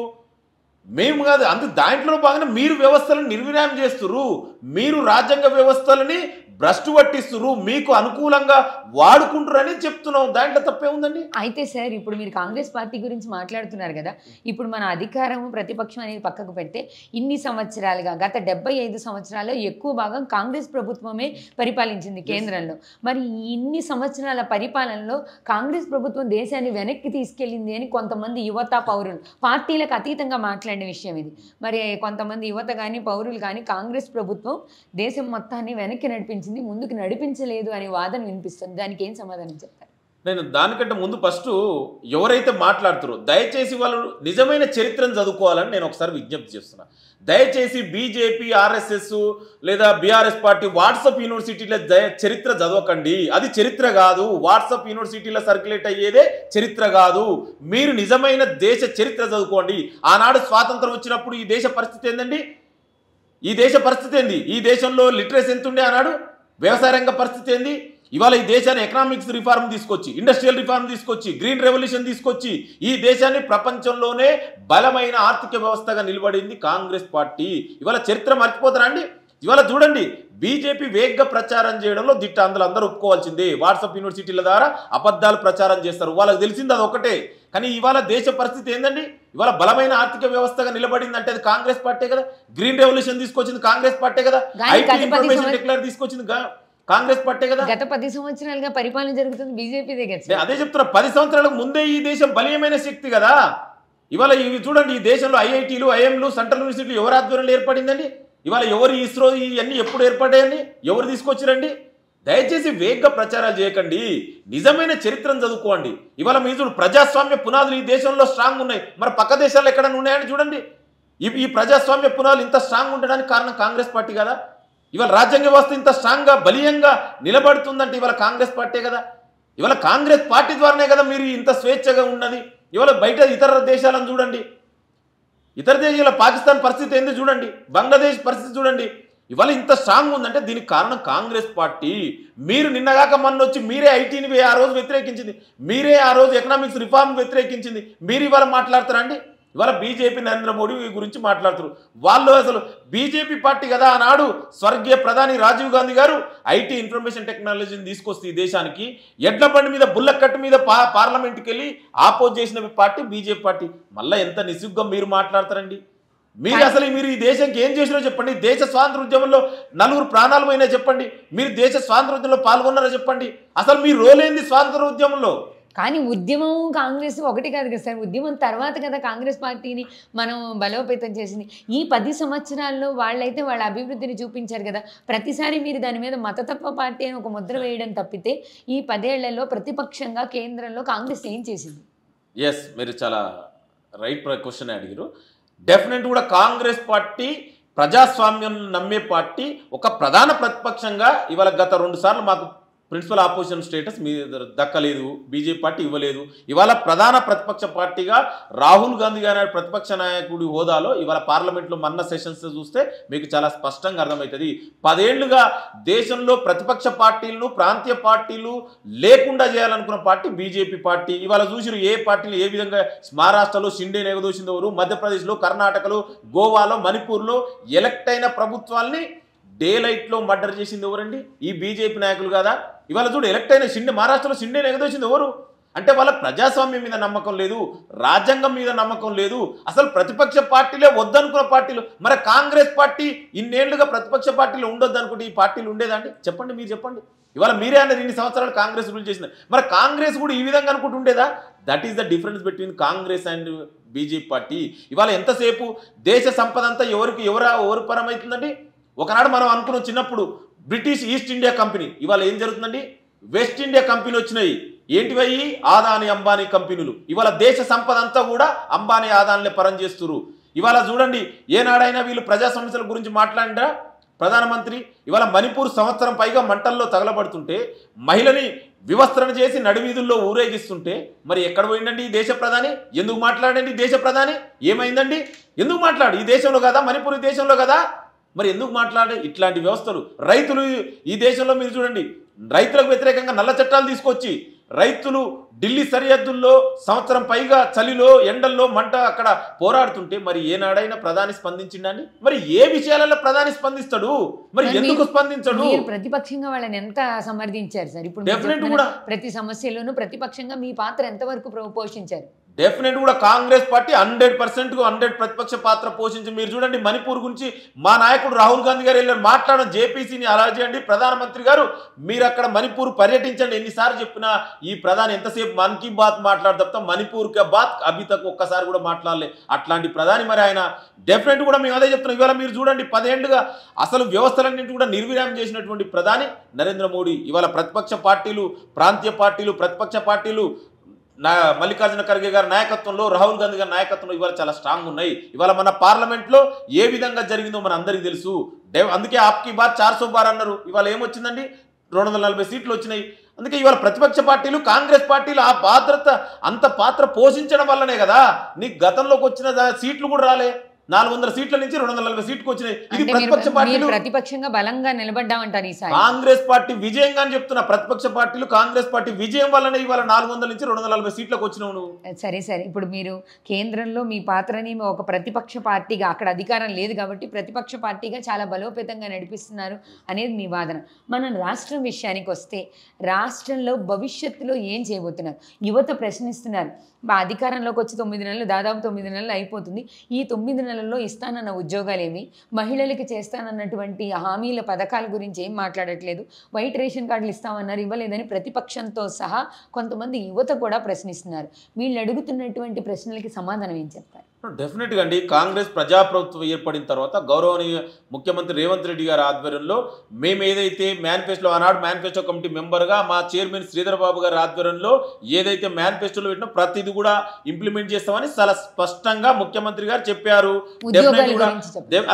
మేము కాదు. అందుకు దాంట్లో భాగంగా మీరు వ్యవస్థలను నిర్వీర్యం చేస్తున్నారు, మీరు రాజ్యాంగ వ్యవస్థలని భ్రష్టు పట్టిస్తున్నారు, మీకు అనుకూలంగా వాడుకుంటారని చెప్తున్నాం. దాంట్లో తప్పే ఉందండి. అయితే సార్, ఇప్పుడు మీరు కాంగ్రెస్ పార్టీ గురించి మాట్లాడుతున్నారు కదా. ఇప్పుడు మన అధికారము ప్రతిపక్షం అనేది పక్కకు పెడితే ఇన్ని సంవత్సరాలుగా, గత 75 సంవత్సరాల్లో ఎక్కువ భాగం కాంగ్రెస్ ప్రభుత్వమే పరిపాలించింది కేంద్రంలో. మరి ఇన్ని సంవత్సరాల పరిపాలనలో కాంగ్రెస్ ప్రభుత్వం దేశాన్ని వెనక్కి తీసుకెళ్ళింది అని కొంతమంది యువత, పౌరులు, పార్టీలకు అతీతంగా మాట్లాడిన విషయం ఇది. మరి కొంతమంది యువత కానీ పౌరులు కానీ కాంగ్రెస్ ప్రభుత్వం దేశం మొత్తాన్ని వెనక్కి నడిపించింది, ముందుకు నడిపించలేదు అనే వాదన వినిపిస్తుంది. దానికి ఏం సమాధానం చెప్తారు? నేను దానికంటే ముందు ఫస్ట్ ఎవరైతే మాట్లాడుతారో దయచేసి వాళ్ళు నిజమైన చరిత్రను చదువుకోవాలని నేను ఒకసారి విజ్ఞప్తి చేస్తున్నా. దయచేసి బీజేపీ, ఆర్ఎస్ఎస్ లేదా బీఆర్ఎస్ పార్టీ వాట్సాప్ యూనివర్సిటీల చరిత్ర చదవకండి. అది చరిత్ర కాదు. వాట్సాప్ యూనివర్సిటీలో సర్క్యులేట్ అయ్యేదే చరిత్ర కాదు. మీరు నిజమైన దేశ చరిత్ర చదువుకోండి. ఆనాడు స్వాతంత్రం వచ్చినప్పుడు ఈ దేశ పరిస్థితి ఏందండి? ఈ దేశ పరిస్థితి ఏంది? ఈ దేశంలో లిటరసీ ఎంత ఉండే ఆనాడు? వ్యవసాయ రంగ పరిస్థితి ఏంది? ఇవాళ ఈ దేశాన్ని ఎకనామిక్స్ రిఫార్మ్ తీసుకొచ్చి, ఇండస్ట్రియల్ రిఫార్మ్ తీసుకొచ్చి, గ్రీన్ రెవల్యూషన్ తీసుకొచ్చి ఈ దేశాన్ని ప్రపంచంలోనే బలమైన ఆర్థిక వ్యవస్థగా నిలబడింది కాంగ్రెస్ పార్టీ. ఇవాళ చరిత్ర మర్చిపోతారా అండి? ఇవాళ చూడండి, బీజేపీ వేగంగా ప్రచారం చేయడంలో దిట్ట, అందులో అందరూ ఒప్పుకోవాల్సిందే. వాట్సాప్ యూనివర్సిటీల ద్వారా అబద్ధాలు ప్రచారం చేస్తారు, వాళ్ళకి తెలిసింది అది ఒకటే. కానీ ఇవాళ దేశ పరిస్థితి ఏందండి? ఇవాళ బలమైన ఆర్థిక వ్యవస్థగా నిలబడింది అంటే అది కాంగ్రెస్ పార్టీ కదా. గ్రీన్ రెవల్యూషన్ తీసుకొచ్చింది కాంగ్రెస్ పార్టీ కదా. ఐటీ ఇన్ఫర్మేషన్ టెక్నాలజీ తీసుకొచ్చింది కాంగ్రెస్ పార్టీ కదా. గత 10 సంవత్సరాలుగా పరిపాలన జరుగుతుంది బీజేపీ దగ్గర. అదే చెప్తున్నా, 10 సంవత్సరాలకు ముందే ఈ దేశం బలీయమైన శక్తి కదా. ఇవాళ ఇవి చూడండి, ఈ దేశంలో ఐఐటీలు, ఐఎంలు, సెంట్రల్ యూనివర్సిటీలు ఎవరి ఆధ్వర్యంలో ఏర్పడిందండి? ఇవాళ ఎవరు ఇస్రో ఇవన్నీ ఎప్పుడు ఏర్పడ్డాయండి? ఎవరు తీసుకొచ్చిరండి? దయచేసి వేగంగా ప్రచారాలు చేయకండి, నిజమైన చరిత్రను చదువుకోండి. ఇవాళ మీరు ప్రజాస్వామ్య పునాదులు ఈ దేశంలో స్ట్రాంగ్ ఉన్నాయి, మరి పక్క దేశాల్లో ఎక్కడైనా ఉన్నాయని చూడండి. ఈ ప్రజాస్వామ్య పునాదులు ఇంత స్ట్రాంగ్ ఉండడానికి కారణం కాంగ్రెస్ పార్టీ కదా. ఇవాళ రాజ్యాంగ వ్యవస్థ ఇంత స్ట్రాంగ్గా బలీయంగా నిలబడుతుందంటే ఇవాళ కాంగ్రెస్ పార్టీ కదా. ఇవాళ కాంగ్రెస్ పార్టీ ద్వారానే కదా మీరు ఇంత స్వేచ్ఛగా ఉన్నది. ఇవాళ బయట ఇతర దేశాలను చూడండి, ఇతర దేశాల పాకిస్తాన్ పరిస్థితి ఏంది చూడండి, బంగ్లాదేశ్ పరిస్థితి చూడండి. ఇవాళ ఇంత స్ట్రాంగ్ ఉందంటే దీనికి కారణం కాంగ్రెస్ పార్టీ. మీరు నిన్నగాక మొన్న వచ్చి మీరే ఐటీని ఆ రోజు వ్యతిరేకించింది, మీరే ఆ రోజు ఎకనామిక్స్ రిఫార్మ్ వ్యతిరేకించింది, మీరు ఇవాళ మాట్లాడతారా అండి? ఇవాళ బీజేపీ నరేంద్ర మోడీ గురించి మాట్లాడుతారు. వాళ్ళు అసలు బీజేపీ పార్టీ కదా. ఆనాడు స్వర్గీయ ప్రధాని రాజీవ్ గాంధీ గారు ఐటీ ఇన్ఫర్మేషన్ టెక్నాలజీని తీసుకొస్తే ఈ దేశానికి ఎడ్ల బండి మీద బుల్లకట్టు మీద పార్లమెంట్కి వెళ్ళి ఆపోజ్ చేసిన పార్టీ బీజేపీ పార్టీ. మళ్ళీ ఎంత నిస్సిగ్గుగా మీరు మాట్లాడతారండి? మీరు అసలు మీరు ఈ దేశానికి ఏం చేసినో చెప్పండి. దేశ స్వాతంత్ర ఉద్యమంలో 4 ప్రాణాలు పోయినా చెప్పండి. మీరు దేశ స్వాతంత్ర ఉద్యమంలో పాల్గొన్నారో చెప్పండి. అసలు మీ రోల్ ఏంది స్వాతంత్ర ఉద్యమంలో? కానీ ఉద్యమం కాంగ్రెస్ ఒకటి కాదు కదా సార్. ఉద్యమం తర్వాత కదా కాంగ్రెస్ పార్టీని మనం బలోపేతం చేసింది. ఈ 10 సంవత్సరాల్లో వాళ్ళైతే వాళ్ళ అభివృద్ధిని చూపించారు కదా. ప్రతిసారి మీరు దాని మీద మతతత్వ పార్టీ అని ఒక ముద్ర వేయడం తప్పితే ఈ 10 ఏళ్లలో ప్రతిపక్షంగా కేంద్రంలో కాంగ్రెస్ ఏం చేసింది? ఎస్, మీరు చాలా రైట్ క్వశ్చన్ అడిగారు. డెఫినెట్ కూడా కాంగ్రెస్ పార్టీ ప్రజాస్వామ్యం నమ్మే పార్టీ. ఒక ప్రధాన ప్రతిపక్షంగా ఇవాళ గత 2 సార్లు మాకు ప్రిన్సిపల్ ఆపోజిషన్ స్టేటస్ మీ దక్కలేదు, బీజేపీ పార్టీ ఇవ్వలేదు. ఇవాళ ప్రధాన ప్రతిపక్ష పార్టీగా రాహుల్ గాంధీ గారి ప్రతిపక్ష నాయకుడి హోదాలో ఇవాళ పార్లమెంట్లో మన్న సెషన్స్ చూస్తే మీకు చాలా స్పష్టంగా అర్థమవుతుంది. 10 ఏళ్లుగా దేశంలో ప్రతిపక్ష పార్టీలను, ప్రాంతీయ పార్టీలు లేకుండా చేయాలనుకున్న పార్టీ బీజేపీ పార్టీ. ఇవాళ చూసిరు ఏ పార్టీలు ఏ విధంగా మహారాష్ట్రలో షిండే ఎగదోసింది ఎవరు, మధ్యప్రదేశ్లో, కర్ణాటకలో, గోవాలో, మణిపూర్లో ఎలక్ట్ అయిన ప్రభుత్వాల్ని డే లైట్లో మర్డర్ చేసింది ఎవరండి? ఈ బీజేపీ నాయకులు కదా. ఇవాళ చూడు, ఎలక్ట్ అయిన మహారాష్ట్రలో షిండేని ఎగదోసింది ఎవరు? అంటే వాళ్ళ ప్రజాస్వామ్యం మీద నమ్మకం లేదు, రాజ్యాంగం మీద నమ్మకం లేదు, అసలు ప్రతిపక్ష పార్టీలే వద్దనుకున్న పార్టీలు. మరి కాంగ్రెస్ పార్టీ ఇన్నేళ్లుగా ప్రతిపక్ష పార్టీలు ఉండొద్దు అనుకుంటే ఈ పార్టీలు ఉండేదండి? చెప్పండి, మీరు చెప్పండి. ఇవాళ మీరే అన్నారు 2 సంవత్సరాలు కాంగ్రెస్ రూల్ చేసింది. మరి కాంగ్రెస్ కూడా ఈ విధంగా అనుకుంటూ ఉండేదా? That is the difference between Congress and BJP party. ఇవాళ ఎంతసేపు దేశ సంపద అంతా ఎవరు పరమవుతుందండి? ఒకనాడు మనం అనుకున్నాం చిన్నప్పుడు బ్రిటిష్ ఈస్ట్ ఇండియా కంపెనీ, ఇవాళ ఏం జరుగుతుందండి? వెస్ట్ ఇండియా కంపెనీ వచ్చినాయి. ఏంటివయ్యి? ఆదాని, అంబానీ కంపెనీలు. ఇవాళ దేశ సంపద అంతా కూడా అంబానీ, ఆదానిలే పరం చేస్తున్నారు. ఇవాళ చూడండి, ఏనాడైనా వీళ్ళు ప్రజా సమస్యల గురించి మాట్లాడినా ప్రధానమంత్రి? ఇవాళ మణిపూర్ సంవత్సరం పైగా మంటల్లో తగలబడుతుంటే మహిళని వివస్త్రణ చేసి నడివీధుల్లో ఊరేగిస్తుంటే మరి ఎక్కడ పోయిందండి ఈ దేశ ప్రధాని? ఎందుకు మాట్లాడండి? దేశ ప్రధాని ఏమైందండి? ఎందుకు మాట్లాడు? ఈ దేశంలో కదా, మణిపూర్ ఈ దేశంలో కదా, మరి ఎందుకు మాట్లాడే? ఇట్లాంటి వ్యవస్థలు. రైతులు ఈ దేశంలో మీరు చూడండి, రైతులకు వ్యతిరేకంగా నల్ల చట్టాలు తీసుకొచ్చి రైతులు ఢిల్లీ సరిహద్దుల్లో సంవత్సరం పైగా చలిలో, ఎండల్లో, మంట అక్కడ పోరాడుతుంటే మరి ఏనాడైనా ప్రధాని స్పందించిండండి? మరి ఏ విషయాలలో ప్రధాని స్పందిస్తాడు? మరి ఎందుకు స్పందించడు? ప్రతిపక్షంగా వాళ్ళని ఎంత సమర్థించారు సార్? ఇప్పుడు డెఫినెట్ కూడా ప్రతి సమస్యలోనూ ప్రతిపక్షంగా మీ పాత్ర ఎంతవరకు పోషించారు? డెఫినెట్ కూడా కాంగ్రెస్ పార్టీ 100% 100 ప్రతిపక్ష పాత్ర పోషించి, మీరు చూడండి మణిపూర్ గురించి మా నాయకుడు రాహుల్ గాంధీ గారు వెళ్ళారు మాట్లాడడం, జేపీసీని అలా చేయండి, ప్రధానమంత్రి గారు మీరు అక్కడ మణిపూర్ పర్యటించండి. ఎన్నిసార్లు చెప్పినా ఈ ప్రధాని ఎంతసేపు మన్ కీ బాత్ మాట్లాడతాం, మణిపూర్ కా బాత్ అభి తక్ ఒక్కసారి కూడా మాట్లాడలే. అట్లాంటి ప్రధాని మరి ఆయన డెఫినెట్ కూడా మేము అదే చెప్తున్నాం. ఇవాళ మీరు చూడండి 10 ఏళ్లుగా అసలు వ్యవస్థలన్నింటి కూడా నిర్వీర్యం చేసినటువంటి ప్రధాని నరేంద్ర మోడీ. ఇవాళ ప్రతిపక్ష పార్టీలు, ప్రాంతీయ పార్టీలు, ప్రతిపక్ష పార్టీలు మల్లికార్జున ఖర్గే గారి నాయకత్వంలో, రాహుల్ గాంధీ గారి నాయకత్వంలో ఇవాళ చాలా స్ట్రాంగ్ ఉన్నాయి. ఇవాళ మన పార్లమెంట్లో ఏ విధంగా జరిగిందో మన అందరికీ తెలుసు. అందుకే ఆప్కి బార్ 400 బార్ అన్నారు. ఇవాళ ఏమొచ్చిందండి, 240 సీట్లు వచ్చినాయి. అందుకే ఇవాళ ప్రతిపక్ష పార్టీలు, కాంగ్రెస్ పార్టీలు ఆ అంత పాత్ర పోషించడం వల్లనే కదా నీకు గతంలోకి వచ్చిన సీట్లు కూడా రాలే. 400 సీట్ల నుంచి 240 సీట్లకు వచ్చినాయి. ఇది ప్రతిపక్ష పార్టీలు ప్రతిపక్షంగా బలంగా నిలబడ్డామంటారు ఈసారి. కాంగ్రెస్ పార్టీ విజయంగా అని చెప్తున్నా. ప్రతిపక్ష పార్టీలు కాంగ్రెస్ పార్టీ విజయం వల్లనే ఇవాళ 400 నుంచి 240 సీట్లకు వచ్చినావు నువ్వు. సరే ఇప్పుడు మీరు కేంద్రంలో మీ పాత్రని ఒక ప్రతిపక్ష పార్టీగా, అక్కడ అధికారం లేదు కాబట్టి ప్రతిపక్ష పార్టీగా చాలా బలోపేతంగా నడిపిస్తున్నారు అనేది మీ వాదన. మనం రాష్ట్రం విషయానికి వస్తే, రాష్ట్రంలో భవిష్యత్తులో ఏం చేయబోతున్నారు? యువత ప్రశ్నిస్తున్నారు. అధికారంలోకి వచ్చి 9 నెలలు, దాదాపు 9 నెలలు అయిపోతుంది. ఈ 9 నెలల్లో ఇస్తానన్న ఉద్యోగాలు ఏమి, మహిళలకి చేస్తానన్నటువంటి హామీల పథకాల గురించి ఏం మాట్లాడట్లేదు. వైట్ రేషన్ కార్డులు ఇస్తామన్నారు, ఇవ్వలేదని ప్రతిపక్షంతో సహా కొంతమంది యువత కూడా ప్రశ్నిస్తున్నారు. వీళ్ళు అడుగుతున్నటువంటి ప్రశ్నలకి సమాధానం ఏం చెప్తారు? డెఫినెట్గా అండి, కాంగ్రెస్ ప్రజాప్రభుత్వం ఏర్పడిన తర్వాత గౌరవనీయ ముఖ్యమంత్రి రేవంత్ రెడ్డి గారి ఆధ్వర్యంలో మేము ఏదైతే మేనిఫెస్టోలో, ఆనాడు మేనిఫెస్టో కమిటీ మెంబర్గా మా చైర్మన్ శ్రీధర్ బాబు గారి ఆధ్వర్యంలో ఏదైతే మేనిఫెస్టోలో పెట్టినా ప్రతిదీ కూడా ఇంప్లిమెంట్ చేస్తామని చాలా స్పష్టంగా ముఖ్యమంత్రి గారు చెప్పారు.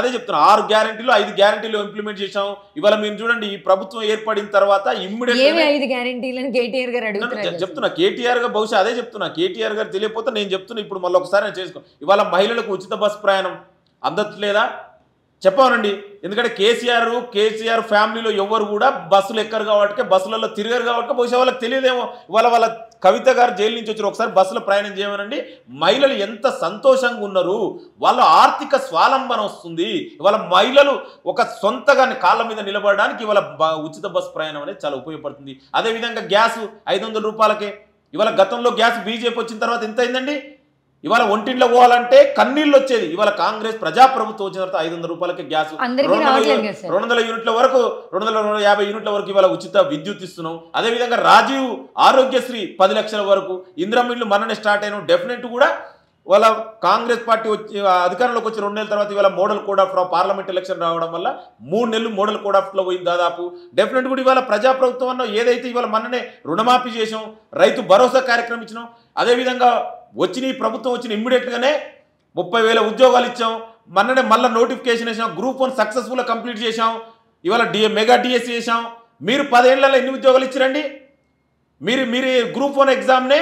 అదే చెప్తున్నా, 6 గ్యారెంటీలు 5 గ్యారెంటీలు ఇంప్లిమెంట్ చేశాం. ఇవాళ మీరు చూడండి, ఈ ప్రభుత్వం ఏర్పడిన తర్వాత చెప్తున్నా కేటీఆర్ గా, బహుశా అదే చెప్తున్నా, కేటీఆర్ గారు తెలియకపోతే నేను చెప్తున్నా ఇప్పుడు మళ్ళీ ఒకసారి నేను చేసుకో. ఇవాళ మహిళలకు ఉచిత బస్సు ప్రయాణం అందట్లేదా చెప్పానండి. ఎందుకంటే కేసీఆర్ ఫ్యామిలీలో ఎవరు కూడా బస్సులు ఎక్కరు కాబట్టి, బస్సులలో తిరగరు కాబట్టి బహుశా వాళ్ళకి తెలియదేమో. వాళ్ళ కవిత గారు జైలు నుంచి వచ్చి ఒకసారి బస్సులో ప్రయాణం చేయమనండి, మహిళలు ఎంత సంతోషంగా ఉన్నారు, వాళ్ళ ఆర్థిక స్వాలంబన వస్తుంది. ఇవాళ మహిళలు ఒక సొంతగా కాళ్ళ మీద నిలబడడానికి ఇవాళ ఉచిత బస్సు ప్రయాణం అనేది చాలా ఉపయోగపడుతుంది. అదేవిధంగా గ్యాస్ 500 రూపాయలకే. ఇవాళ గతంలో గ్యాస్ బీజేపీ వచ్చిన తర్వాత ఎంత అయిందండి? ఇవాళ ఒంటింట్లో పోవాలంటే కన్నీళ్ళు వచ్చేది. ఇవాళ కాంగ్రెస్ ప్రజాప్రభుత్వం వచ్చిన తర్వాత 500 రూపాయలకి గ్యాస్, 200 యూనిట్ల వరకు, 250 యూనిట్ల వరకు ఇవాళ ఉచిత విద్యుత్ ఇస్తున్నాం. అదేవిధంగా రాజీవ్ ఆరోగ్యశ్రీ 10 లక్షల వరకు, ఇందిరమ్మ ఇల్లు మననే స్టార్ట్ అయినాం. డెఫినెట్ కూడా వాళ్ళ కాంగ్రెస్ పార్టీ వచ్చి అధికారంలోకి వచ్చి 2 నెలల తర్వాత ఇవాళ model code of parliament election రావడం వల్ల 3 నెలలు మోడల్ కోడ్ ఆఫ్లో పోయింది దాదాపు. డెఫినెట్ కూడా ఇవాళ ప్రజాప్రభుత్వం అన్న ఏదైతే ఇవాళ మననే రుణమాఫీ చేసాం, రైతు భరోసా కార్యక్రమం ఇచ్చినాం. అదేవిధంగా వచ్చిన ఈ ప్రభుత్వం వచ్చిన ఇమ్మీడియట్గానే 30,000 ఉద్యోగాలు ఇచ్చాం. మళ్ళీ నోటిఫికేషన్ వేసాం. గ్రూప్ 1 సక్సెస్ఫుల్గా కంప్లీట్ చేసాం. ఇవాళ మెగా డిఎస్సీ చేసాం. మీరు 10 ఏళ్లలో ఎన్ని ఉద్యోగాలు ఇచ్చారండి? మీరు గ్రూప్ 1 ఎగ్జామ్నే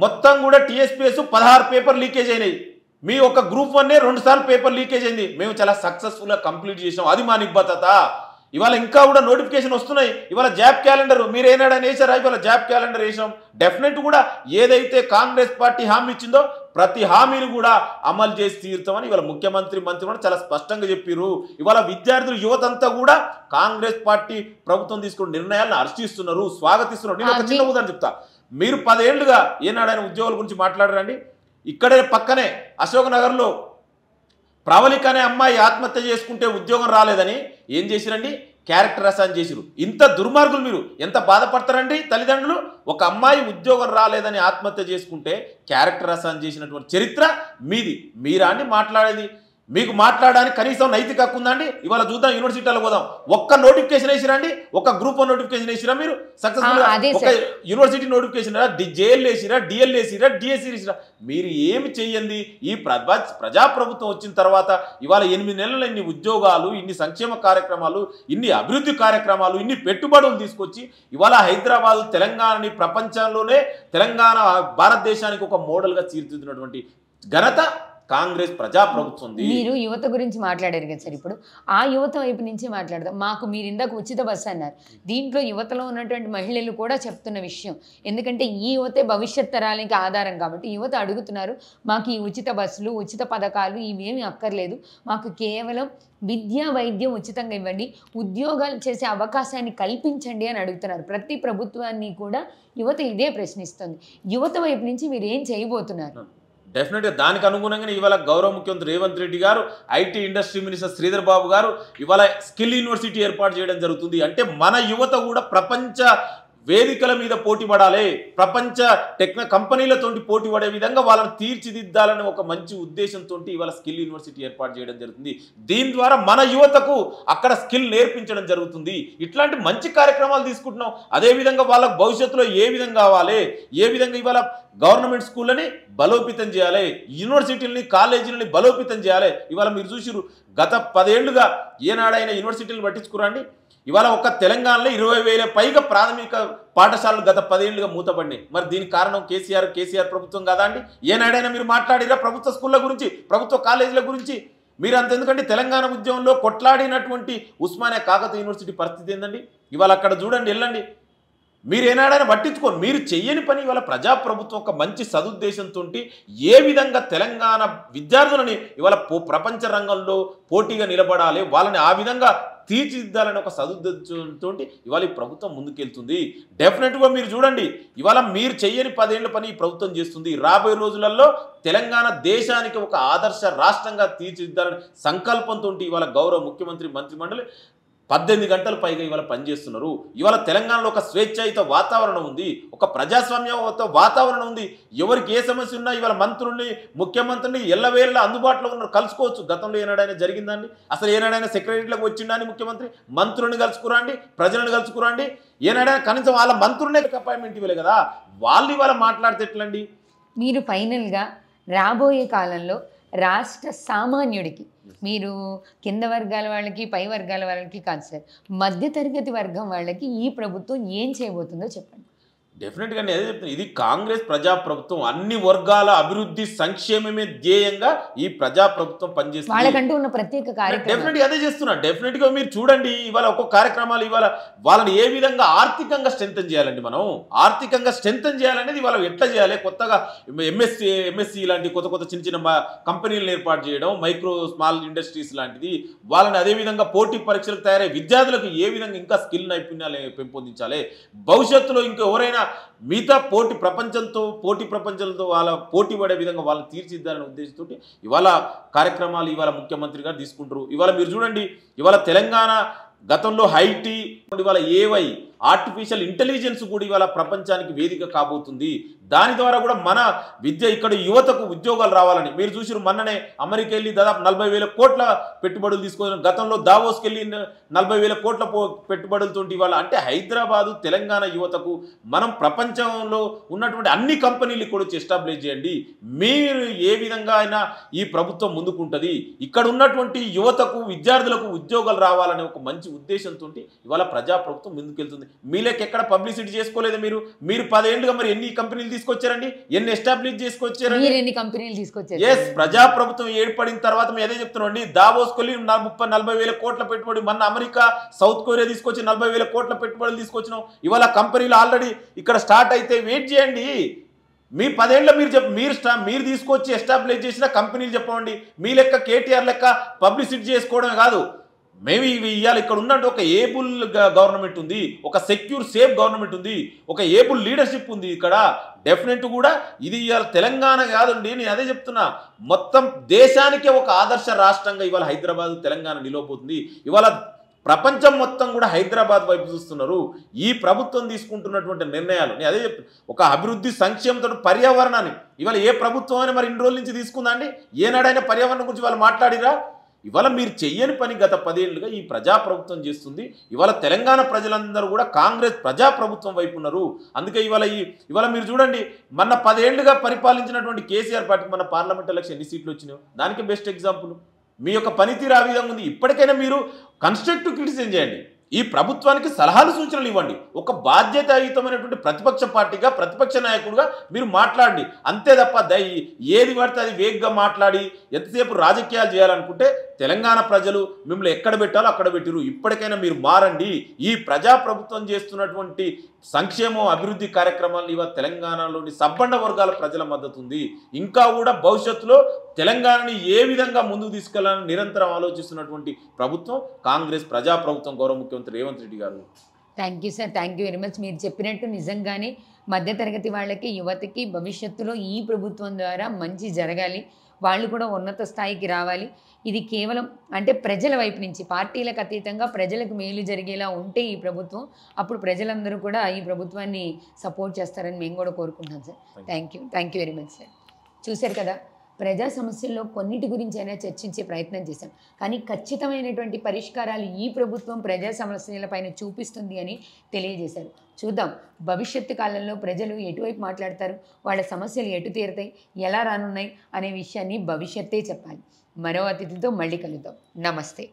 మొత్తం కూడా టీఎస్పీఎస్ 16 పేపర్ లీకేజ్ అయినాయి. మీ ఒక గ్రూప్ 1నే 2 సార్లు పేపర్ లీకేజ్ అయింది. మేము చాలా సక్సెస్ఫుల్గా కంప్లీట్ చేసాం. అది మా నిబద్ధత. ఇవాళ ఇంకా కూడా నోటిఫికేషన్ వస్తున్నాయి. ఇవాళ జాబ్ క్యాలెండర్ మీరు ఏనాడని వేసారా? ఇవాళ జాబ్ క్యాలెండర్ వేసాం. డెఫినెట్ కూడా ఏదైతే కాంగ్రెస్ పార్టీ హామీ ఇచ్చిందో ప్రతి హామీని కూడా అమలు చేసి తీరుతామని ఇవాళ ముఖ్యమంత్రి, మంత్రి కూడా చాలా స్పష్టంగా చెప్పారు. ఇవాళ విద్యార్థులు, యువతంతా కూడా కాంగ్రెస్ పార్టీ ప్రభుత్వం తీసుకున్న నిర్ణయాలను హర్షిస్తున్నారు, స్వాగతిస్తున్నారు. నేను ఒక చిన్న ఉదాహరణ చెప్తా. మీరు 10 ఏళ్లుగా ఏనాడైనా ఉద్యోగాల గురించి మాట్లాడరండి? ఇక్కడే పక్కనే అశోక్ నగర్లో ప్రవళిక అనే అమ్మాయి ఆత్మహత్య చేసుకుంటే ఉద్యోగం రాలేదని ఏం చేసిరండి? క్యారెక్టర్ అసైన్ చేసిరు. ఇంత దుర్మార్గులు మీరు ఎంత బాధపడతారండి తల్లిదండ్రులు? ఒక అమ్మాయి ఉద్యోగం రాలేదని ఆత్మహత్య చేసుకుంటే క్యారెక్టర్ అసైన్ చేసినటువంటి చరిత్ర మీది. మీరా అండి మాట్లాడేది? మీకు మాట్లాడడానికి కనీసం నైతిక హక్కు ఉందండి? ఇవాళ చూద్దాం, యూనివర్సిటీలో పోదాం. ఒక్క నోటిఫికేషన్ వేసిరండి, ఒక గ్రూప్ 1 నోటిఫికేషన్ వేసిరా మీరు సక్సెస్ఫుల్గా? ఒక యూనివర్సిటీ నోటిఫికేషన్ జేఎల్ వేసిరా, డిఎల్ వేసిరా, డిఎస్సీ వేసిరా? మీరు ఏమి చెయ్యండి. ఈ ప్రజాప్రభుత్వం వచ్చిన తర్వాత ఇవాళ 8 నెలలు ఇన్ని ఉద్యోగాలు, ఇన్ని సంక్షేమ కార్యక్రమాలు, ఇన్ని అభివృద్ధి కార్యక్రమాలు, ఇన్ని పెట్టుబడులు తీసుకొచ్చి ఇవాళ హైదరాబాద్, తెలంగాణని ప్రపంచంలోనే, తెలంగాణ భారతదేశానికి ఒక మోడల్గా తీర్చిదిద్దినటువంటి ఘనత కాంగ్రెస్ ప్రజాప్రభుత్వం ఉంది. మీరు యువత గురించి మాట్లాడారు కదా సార్, ఇప్పుడు ఆ యువత వైపు నుంచి మాట్లాడదాం. మాకు మీరు ఇందాక ఉచిత బస్సు అన్నారు, దీంట్లో యువతలో ఉన్నటువంటి మహిళలు కూడా చెప్తున్న విషయం, ఎందుకంటే ఈ యువతే భవిష్యత్ తరాలకి ఆధారం కాబట్టి యువత అడుగుతున్నారు, మాకు ఈ ఉచిత బస్సులు ఉచిత పథకాలు ఇవేమీ అక్కర్లేదు, మాకు కేవలం విద్య వైద్యం ఉచితంగా ఇవ్వండి, ఉద్యోగాలు చేసే అవకాశాన్ని కల్పించండి అని అడుగుతున్నారు. ప్రతి ప్రభుత్వాన్ని కూడా యువత ఇదే ప్రశ్నిస్తుంది. యువత వైపు నుంచి మీరు ఏం చేయబోతున్నారు? డెఫినెట్గా దానికి అనుగుణంగానే ఇవాళ గౌరవ ముఖ్యమంత్రి రేవంత్ రెడ్డి గారు, IT industry minister Sridhar Babu గారు ఇవాళ స్కిల్ యూనివర్సిటీ ఏర్పాటు చేయడం జరుగుతుంది. అంటే మన యువత కూడా ప్రపంచ వేదికల మీద పోటీ పడాలి, ప్రపంచ కంపెనీలతో పోటీ పడే విధంగా వాళ్ళని తీర్చిదిద్దాలని ఒక మంచి ఉద్దేశంతో ఇవాళ స్కిల్ యూనివర్సిటీ ఏర్పాటు చేయడం జరుగుతుంది. దీని ద్వారా మన యువతకు అక్కడ స్కిల్ నేర్పించడం జరుగుతుంది. ఇట్లాంటి మంచి కార్యక్రమాలు తీసుకుంటున్నాం. అదేవిధంగా వాళ్ళకు భవిష్యత్తులో ఏ విధంగా కావాలి, ఏ విధంగా ఇవాళ గవర్నమెంట్ స్కూళ్ళని బలోపేతం చేయాలి, యూనివర్సిటీలని కాలేజీలని బలోపేతం చేయాలి. ఇవాళ మీరు చూసిరు, గత 10 ఏళ్లుగా ఏనాడైనా యూనివర్సిటీలు పట్టించుకురండి. ఇవాళ ఒక తెలంగాణలో 20,000 పైగా ప్రాథమిక పాఠశాలలు గత 10 ఏళ్లుగా మూతపడినాయి. మరి దీనికి కారణం కేసీఆర్ ప్రభుత్వం కాదా అండి? ఏనాడైనా మీరు మాట్లాడిరా ప్రభుత్వ స్కూళ్ళ గురించి, ప్రభుత్వ కాలేజీల గురించి? మీరు అంతెందుకంటే తెలంగాణ ఉద్యమంలో కొట్లాడినటువంటి ఉస్మానియా కాకతీయ యూనివర్సిటీ పరిస్థితి ఏందండి? ఇవాళ అక్కడ చూడండి, వెళ్ళండి, మీరు ఏనాడైనా పట్టించుకోండి. మీరు చెయ్యని పని ఇవాళ ప్రజాప్రభుత్వం ఒక మంచి సదుద్దేశంతో ఏ విధంగా తెలంగాణ విద్యార్థులని ఇవాళ ప్రపంచ రంగంలో పోటీగా నిలబడాలి, వాళ్ళని ఆ విధంగా తీర్చిదిద్దాలని ఒక సదుద్దేశంతో ఇవాళ ఈ ప్రభుత్వం ముందుకెళ్తుంది. డెఫినెట్గా మీరు చూడండి, ఇవాళ మీరు చెయ్యని 10 ఏళ్ల పని ఈ ప్రభుత్వం చేస్తుంది. రాబోయే రోజులలో తెలంగాణ దేశానికి ఒక ఆదర్శ రాష్ట్రంగా తీర్చిదిద్దాలని సంకల్పంతో ఇవాళ గౌరవ ముఖ్యమంత్రి మంత్రిమండలి 18 గంటల పైగా ఇవాళ పనిచేస్తున్నారు. ఇవాళ తెలంగాణలో ఒక స్వేచ్ఛాయుత వాతావరణం ఉంది, ఒక ప్రజాస్వామ్య వాతావరణం ఉంది. ఎవరికి ఏ సమస్య ఉన్నా ఇవాళ మంత్రుల్ని, ముఖ్యమంత్రిని ఎల్లవేళ్ళ అందుబాటులో ఉన్నారు, కలుసుకోవచ్చు. గతంలో ఏనాడైనా జరిగిందండి? అసలు ఏనాడైనా సెక్రటరీలకు వచ్చిందని ముఖ్యమంత్రి? మంత్రులను కలుసుకురండి, ప్రజలను కలుసుకురండి. ఏనాడైనా కనీసం వాళ్ళ మంత్రులనే అపాయింట్మెంట్ ఇవ్వలే కదా, వాళ్ళు ఇవాళ మాట్లాడితే ఎట్లండి? మీరు ఫైనల్గా రాబోయే కాలంలో రాష్ట్ర సామాన్యుడికి, మీరు కింద వర్గాల వాళ్ళకి పై వర్గాల వాళ్ళకి కాదు సార్, మధ్యతరగతి వర్గం వాళ్ళకి ఈ ప్రభుత్వం ఏం చేయబోతుందో చెప్పండి. డెఫినెట్గా నేను అదే చెప్తాను, ఇది కాంగ్రెస్ ప్రజాప్రభుత్వం. అన్ని వర్గాల అభివృద్ధి సంక్షేమమే ధ్యేయంగా ఈ ప్రజాప్రభుత్వం పనిచేస్తుంది. వాళ్ళకంటూ ఉన్న ప్రత్యేక కార్యక్రమం డెఫినెట్గా అదే చేస్తున్నా. డెఫినెట్గా మీరు చూడండి, ఇవాళ ఒక్కొక్క కార్యక్రమాలు ఇవాళ వాళ్ళని ఏ విధంగా ఆర్థికంగా స్ట్రెంథన్ చేయాలండి, మనం ఆర్థికంగా స్ట్రెంథన్ చేయాలనేది ఇవాళ ఎట్లా చేయాలి, కొత్తగా ఎంఎస్సి లాంటి కొత్త చిన్న చిన్న కంపెనీలను ఏర్పాటు చేయడం, మైక్రో స్మాల్ ఇండస్ట్రీస్ లాంటిది, వాళ్ళని అదేవిధంగా పోటీ పరీక్షలకు తయారయ్యే విద్యార్థులకు ఏ విధంగా ఇంకా స్కిల్ నైపుణ్యాలు పెంపొందించాలి, భవిష్యత్తులో ఇంకా ఎవరైనా మిగతా ప్రపంచంతో వాళ్ళ పోటీ పడే విధంగా వాళ్ళని తీర్చిద్దాలనే ఉద్దేశంతో ఇవాళ కార్యక్రమాలు ఇవాళ ముఖ్యమంత్రి గారు తీసుకుంటారు. ఇవాళ మీరు చూడండి, ఇవాళ తెలంగాణ గతంలో ఐటీ, ఇవాళ ఏఐ ఆర్టిఫిషియల్ ఇంటెలిజెన్స్ కూడా ఇవాళ ప్రపంచానికి వేదిక కాబోతుంది. దాని ద్వారా కూడా మన విద్య ఇక్కడ యువతకు ఉద్యోగాలు రావాలని మీరు చూసిరు. మొన్ననే అమెరికా వెళ్ళి దాదాపు 40,000 కోట్ల పెట్టుబడులు తీసుకొని, గతంలో దావోస్కి వెళ్ళి 40,000 కోట్ల పెట్టుబడులతో ఇవాళ అంటే హైదరాబాదు తెలంగాణ యువతకు మనం ప్రపంచంలో ఉన్నటువంటి అన్ని కంపెనీలు కూడా ఎస్టాబ్లిష్ చేయండి. మీరు ఏ విధంగా అయినా ఈ ప్రభుత్వం ముందుకుంటుంది, ఇక్కడ ఉన్నటువంటి యువతకు విద్యార్థులకు ఉద్యోగాలు రావాలనే ఒక మంచి ఉద్దేశంతో ఇవాళ ప్రజాప్రభుత్వం ముందుకెళ్తుంది. మీలేక ఎక్కడ పబ్లిసిటీ చేసుకోలేదు. మీరు 10 ఏళ్ళుగా మరి ఎన్ని కంపెనీలు తీసుకొచ్చారండి, ఎన్ని ఎస్టాబ్లిష్ చేసుకొచ్చారండి, ఎన్ని కంపెనీలు తీసుకొచ్చారు? ఎస్, ప్రజాప్రభుత్వం ఏర్పడిన తర్వాత మేము అదే చెప్తున్నాం అండి. దావోస్కి 30-40,000 కోట్ల పెట్టుబడి, మన అమెరికా సౌత్ కొరియా తీసుకొచ్చి 40,000 కోట్ల పెట్టుబడులు తీసుకొచ్చినాం. ఇవాళ కంపెనీలు ఆల్రెడీ ఇక్కడ స్టార్ట్ అయితే వెయిట్ చేయండి. మీ 10 ఏళ్ళ మీరు తీసుకొచ్చి ఎస్టాబ్లిష్ చేసిన కంపెనీలు చెప్పండి. మీ లెక్క కేటీఆర్ లెక్క పబ్లిసిటీ చేసుకోవడమే కాదు, మేము ఇవాళ ఇక్కడ ఉన్నట్టు ఒక ఏబుల్ గవర్నమెంట్ ఉంది, ఒక సెక్యూర్ సేఫ్ గవర్నమెంట్ ఉంది, ఒక ఏబుల్ లీడర్షిప్ ఉంది ఇక్కడ. డెఫినెట్ కూడా ఇది ఇవాళ తెలంగాణ కాదండి, నేను అదే చెప్తున్నా, మొత్తం దేశానికే ఒక ఆదర్శ రాష్ట్రంగా ఇవాళ హైదరాబాద్ తెలంగాణ నిలవబోతుంది. ఇవాళ ప్రపంచం మొత్తం కూడా హైదరాబాద్ వైపు చూస్తున్నారు. ఈ ప్రభుత్వం తీసుకుంటున్నటువంటి నిర్ణయాలు నేను అదే చెప్తున్నా, ఒక అభివృద్ధి సంక్షేమంతో పర్యావరణాన్ని ఇవాళ ఏ ప్రభుత్వం అయినా మరి ఇన్ని రోజుల నుంచి తీసుకుందండి? ఏనాడైనా పర్యావరణం గురించి వాళ్ళు మాట్లాడిరా? ఇవాళ మీరు చెయ్యని పని గత 10 ఏళ్ళుగా ఈ ప్రజాప్రభుత్వం చేస్తుంది. ఇవాళ తెలంగాణ ప్రజలందరూ కూడా కాంగ్రెస్ ప్రజాప్రభుత్వం వైపు ఉన్నారు. అందుకే ఇవాళ మీరు చూడండి, మొన్న 10 ఏళ్ళుగా పరిపాలించినటువంటి కేసీఆర్ పార్టీకి మన పార్లమెంట్ ఎలక్షన్ ఎన్ని సీట్లు వచ్చినాయో దానికి బెస్ట్ ఎగ్జాంపుల్ మీ యొక్క పనితీరు ఆ విధంగా ఉంది. ఇప్పటికైనా మీరు కన్స్ట్రక్టివ్ క్రిటిసిజం చేయండి. ఈ ప్రభుత్వానికి సలహాలు సూచనలు ఇవ్వండి. ఒక బాధ్యతాయుతమైనటువంటి ప్రతిపక్ష పార్టీగా, ప్రతిపక్ష నాయకుడిగా మీరు మాట్లాడండి. అంతే తప్ప ఏది పడితే అది వేగ్గా మాట్లాడి ఎంతసేపు రాజకీయాలు చేయాలనుకుంటే తెలంగాణ ప్రజలు మిమ్మల్ని ఎక్కడ పెట్టాలో అక్కడ పెట్టిరు. ఇప్పటికైనా మీరు మారండి. ఈ ప్రజాప్రభుత్వం చేస్తున్నటువంటి సంక్షేమం, అభివృద్ధి కార్యక్రమాలు ఇవాళ తెలంగాణలోని సబ్బండ వర్గాల ప్రజల మద్దతు ఉంది. ఇంకా కూడా భవిష్యత్తులో తెలంగాణని ఏ విధంగా ముందుకు తీసుకెళ్లాలని నిరంతరం ఆలోచిస్తున్నటువంటి ప్రభుత్వం కాంగ్రెస్ ప్రజాప్రభుత్వం, గౌరవ ముఖ్యమంత్రి రేవంత్ రెడ్డి గారు. Thank you sir, thank you very much. మీరు చెప్పినట్టు నిజంగానే మధ్యతరగతి వాళ్ళకి, యువతకి భవిష్యత్తులో ఈ ప్రభుత్వం ద్వారా మంచి జరగాలి, వాళ్ళు కూడా ఉన్నత స్థాయికి రావాలి. ఇది కేవలం అంటే ప్రజల వైపు నుంచి, పార్టీలకు అతీతంగా ప్రజలకు మేలు జరిగేలా ఉంటే ఈ ప్రభుత్వం, అప్పుడు ప్రజలందరూ కూడా ఈ ప్రభుత్వాన్ని సపోర్ట్ చేస్తారని మేము కూడా కోరుకుంటున్నాం sir. Thank you very much sir. చూశారు కదా, ప్రజా సమస్యల్లో కొన్నిటి గురించి అయినా చర్చించే ప్రయత్నం చేశాం, కానీ ఖచ్చితమైనటువంటి పరిష్కారాలు ఈ ప్రభుత్వం ప్రజా సమస్యలపైన చూపిస్తుంది అని తెలియజేశారు. చూద్దాం భవిష్యత్తు కాలంలో ప్రజలు ఎటువైపు మాట్లాడతారు, వాళ్ళ సమస్యలు ఎటు తీరుతాయి, ఎలా రానున్నాయి అనే విషయాన్ని భవిష్యత్తే చెప్పాలి. మరో అతిథితో మళ్ళీ కలుద్దాం. నమస్తే.